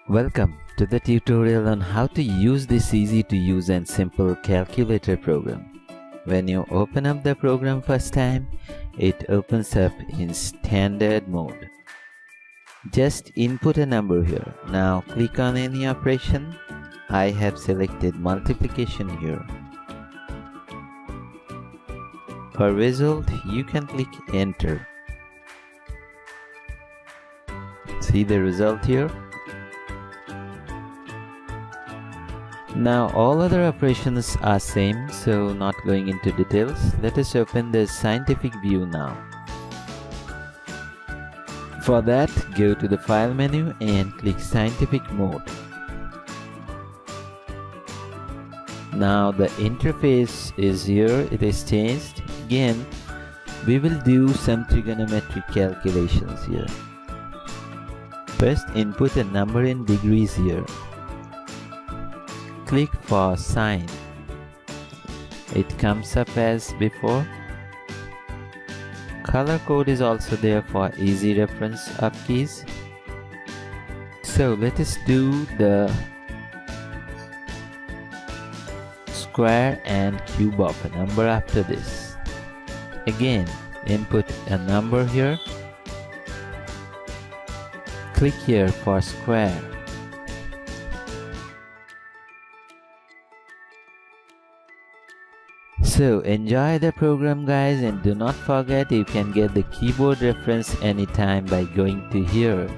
Welcome to the tutorial on how to use this easy to use and simple calculator program. When you open up the program first time, it opens up in standard mode. Just input a number here. Now click on any operation. I have selected multiplication here. For result, you can click enter. See the result here? Now all other operations are same, so not going into details. Let us open the scientific view now. For that, go to the file menu and click scientific mode. Now the interface is here, it is changed. Again, we will do some trigonometric calculations here. First, input a number in degrees here. Click for sine. It comes up as before. Color code is also there for easy reference of keys. So let us do the square and cube of a number after this. Again, input a number here. Click here for square. So enjoy the program guys, and do not forget you can get the keyboard reference anytime by going to here.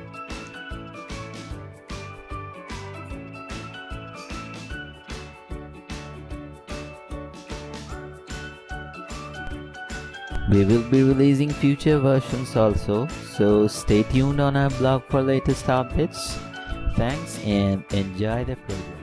We will be releasing future versions also, so stay tuned on our blog for latest updates. Thanks and enjoy the program.